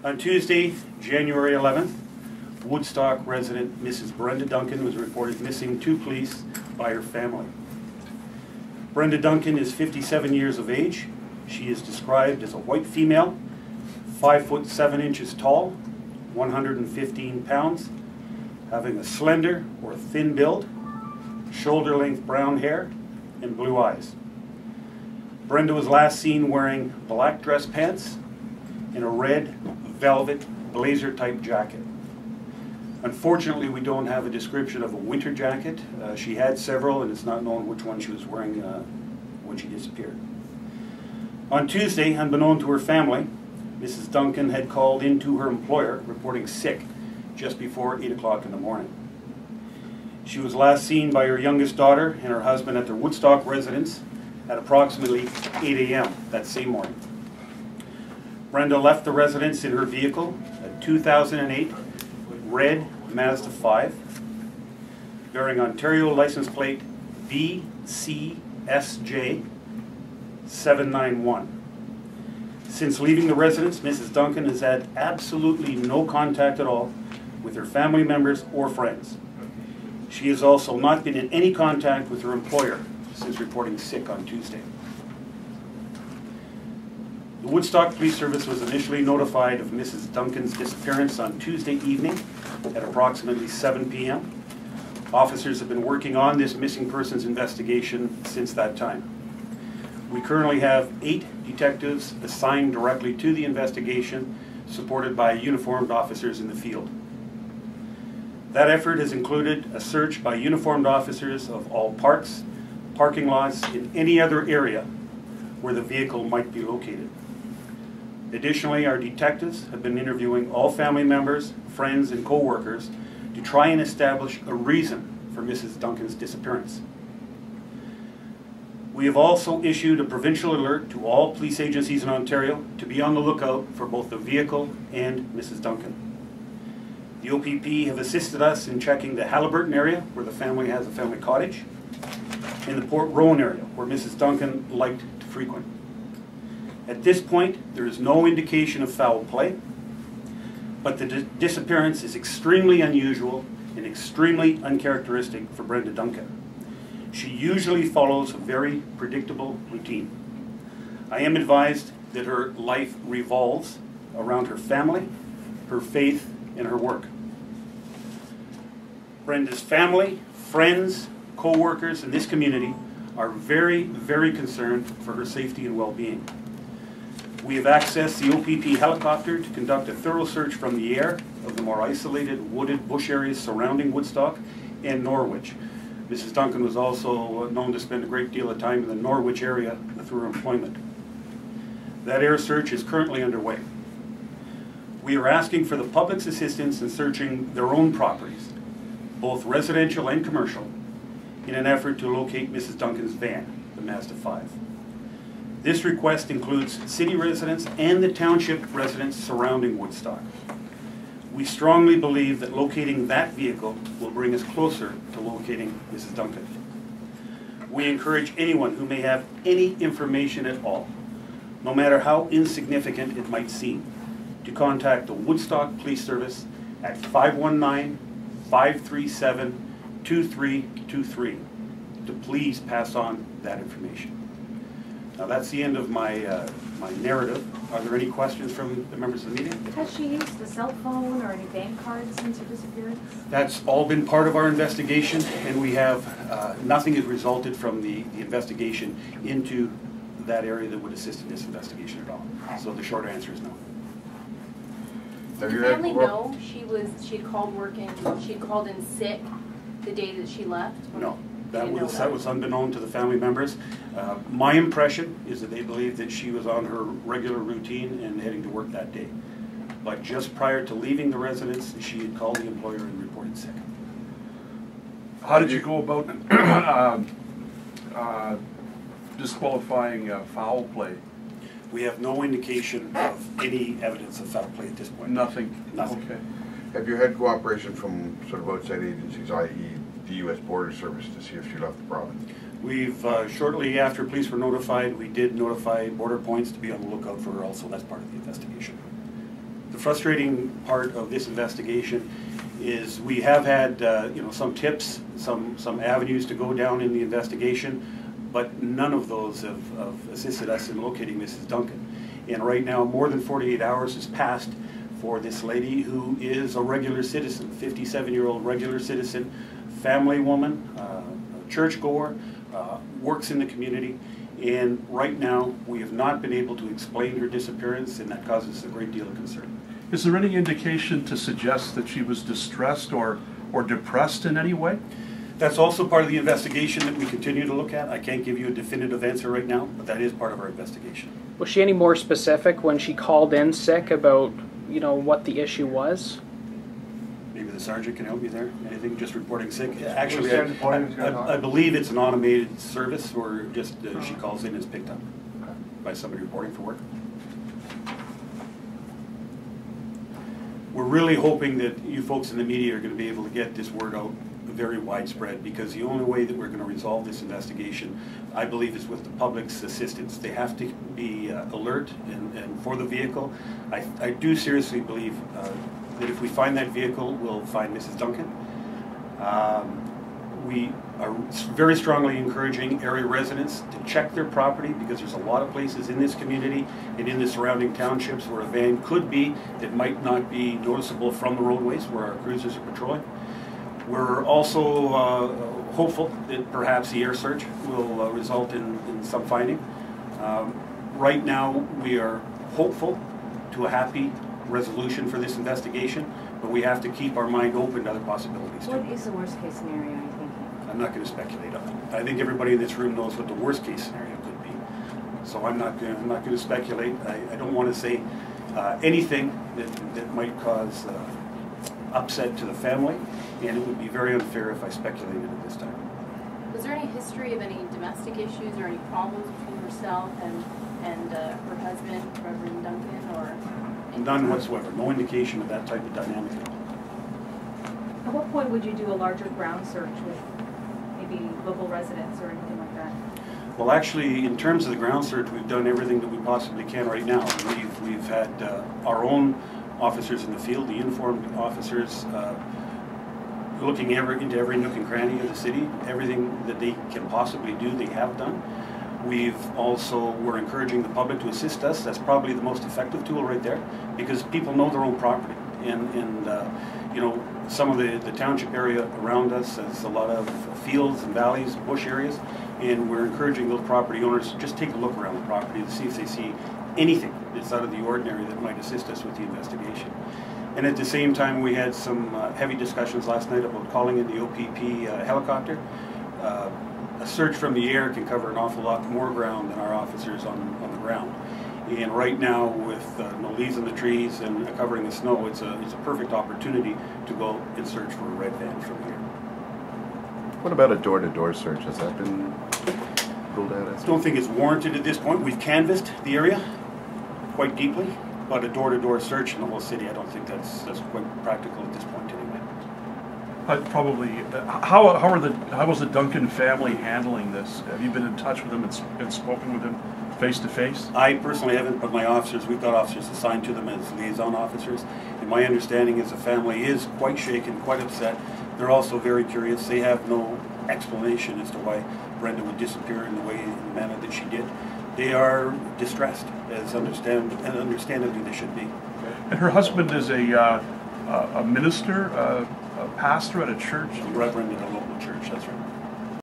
On Tuesday, January 11th, Woodstock resident Mrs. Brenda Duncan was reported missing to police by her family. Brenda Duncan is 57 years of age. She is described as a white female, 5 foot 7 inches tall, 115 pounds, having a slender or thin build, shoulder-length brown hair, and blue eyes. Brenda was last seen wearing black dress pants and a red velvet blazer-type jacket. Unfortunately, we don't have a description of a winter jacket. She had several, and it's not known which one she was wearing when she disappeared. On Tuesday, unbeknown to her family, Mrs. Duncan had called into her employer reporting sick just before 8 o'clock in the morning. She was last seen by her youngest daughter and her husband at their Woodstock residence at approximately 8 a.m. that same morning. Brenda left the residence in her vehicle, a 2008 red Mazda 5, bearing Ontario license plate VCSJ 791. Since leaving the residence, Mrs. Duncan has had absolutely no contact at all with her family members or friends. She has also not been in any contact with her employer since reporting sick on Tuesday. The Woodstock Police Service was initially notified of Mrs. Duncan's disappearance on Tuesday evening at approximately 7 p.m. Officers have been working on this missing persons investigation since that time. We currently have 8 detectives assigned directly to the investigation, supported by uniformed officers in the field. That effort has included a search by uniformed officers of all parks, parking lots, in any other area where the vehicle might be located. Additionally, our detectives have been interviewing all family members, friends, and co-workers to try and establish a reason for Mrs. Duncan's disappearance. We have also issued a provincial alert to all police agencies in Ontario to be on the lookout for both the vehicle and Mrs. Duncan. The OPP have assisted us in checking the Haliburton area, where the family has a family cottage, and the Port Rowan area, where Mrs. Duncan liked to frequent. At this point, there is no indication of foul play, but the disappearance is extremely unusual and extremely uncharacteristic for Brenda Duncan. She usually follows a very predictable routine. I am advised that her life revolves around her family, her faith, and her work. Brenda's family, friends, co-workers in this community are very, very concerned for her safety and well-being. We have accessed the OPP helicopter to conduct a thorough search from the air of the more isolated wooded bush areas surrounding Woodstock and Norwich. Mrs. Duncan was also known to spend a great deal of time in the Norwich area through her employment. That air search is currently underway. We are asking for the public's assistance in searching their own properties, both residential and commercial, in an effort to locate Mrs. Duncan's van, the Mazda 5. This request includes city residents and the township residents surrounding Woodstock. We strongly believe that locating that vehicle will bring us closer to locating Mrs. Duncan. We encourage anyone who may have any information at all, no matter how insignificant it might seem, to contact the Woodstock Police Service at 519-537-2323 to please pass on that information. Now that's the end of my narrative. Are there any questions from the members of the meeting? Has she used the cell phone or any bank cards since her disappearance? That's all been part of our investigation, and we have nothing has resulted from the investigation into that area that would assist in this investigation at all. So the short answer is no. Did the family know she had called she had called in sick the day that she left? No. That was unbeknown to the family members. My impression is that they believed that she was on her regular routine and heading to work that day. But just prior to leaving the residence, she had called the employer and reported sick. How did you go about disqualifying foul play? We have no indication of any evidence of foul play at this point. Nothing? Nothing. Okay. Have you had cooperation from sort of outside agencies, i.e. the U.S. Border Service, to see if she left the province? We've, shortly after police were notified, we did notify border points to be on the lookout for her also. That's part of the investigation. The frustrating part of this investigation is we have had some tips, some avenues to go down in the investigation, but none of those have assisted us in locating Mrs. Duncan. And right now, more than 48 hours has passed for this lady who is a regular citizen, 57-year-old regular citizen, family woman, churchgoer, works in the community. And right now, we have not been able to explain her disappearance, and that causes a great deal of concern. Is there any indication to suggest that she was distressed or depressed in any way? That's also part of the investigation that we continue to look at. I can't give you a definitive answer right now, but that is part of our investigation. Was she any more specific when she called in sick about, what the issue was? Maybe the sergeant can help you there. Anything, just reporting sick? Actually, I believe it's an automated service where just she calls in and is picked up by somebody reporting for work. We're really hoping that you folks in the media are going to be able to get this word out very widespread, because the only way that we're going to resolve this investigation, I believe, is with the public's assistance. They have to be alert and for the vehicle. I do seriously believe that if we find that vehicle, we'll find Mrs. Duncan. We are very strongly encouraging area residents to check their property, because there's a lot of places in this community and in the surrounding townships where a van could be that might not be noticeable from the roadways where our cruisers are patrolling. We're also hopeful that perhaps the air search will result in some finding. Right now, we are hopeful to a happy resolution for this investigation, but we have to keep our mind open to other possibilities too. What is the worst case scenario, are you thinking? I'm not going to speculate on it. I think everybody in this room knows what the worst case scenario could be. So I'm not going to speculate. I don't want to say anything that might cause upset to the family, and it would be very unfair if I speculated at this time. Was there any history of any domestic issues or any problems between herself and her husband, Reverend Duncan, or? None whatsoever. No indication of that type of dynamic at all. At what point would you do a larger ground search with maybe local residents or anything like that? Well, actually, in terms of the ground search, we've done everything that we possibly can right now. We've had our own officers in the field, the uniformed officers, looking into every nook and cranny of the city. Everything that they can possibly do, they have done. We're encouraging the public to assist us. That's probably the most effective tool right there, because people know their own property. And some of the township area around us has a lot of fields and valleys, bush areas, and we're encouraging those property owners to just take a look around the property to see if they see anything that's out of the ordinary that might assist us with the investigation. And at the same time, we had some heavy discussions last night about calling in the OPP helicopter. A search from the air can cover an awful lot more ground than our officers on the ground. And right now, with no leaves in the trees and covering the snow, it's a perfect opportunity to go and search for a red van from here. What about a door-to-door search? Has that been ruled out as? I don't think it's warranted at this point. We've canvassed the area quite deeply, but a door-to-door search in the whole city, I don't think that's quite practical at this point anyway. Probably. How was the Duncan family handling this? Have you been in touch with them and spoken with them face to face? I personally haven't, but my officers, we've got officers assigned to them as liaison officers, and my understanding is the family is quite shaken, quite upset. They're also very curious. They have no explanation as to why Brenda would disappear in the manner that she did. They are distressed, as understandably they should be. And her husband is a minister, a pastor at a church? Reverend in a local church, that's right.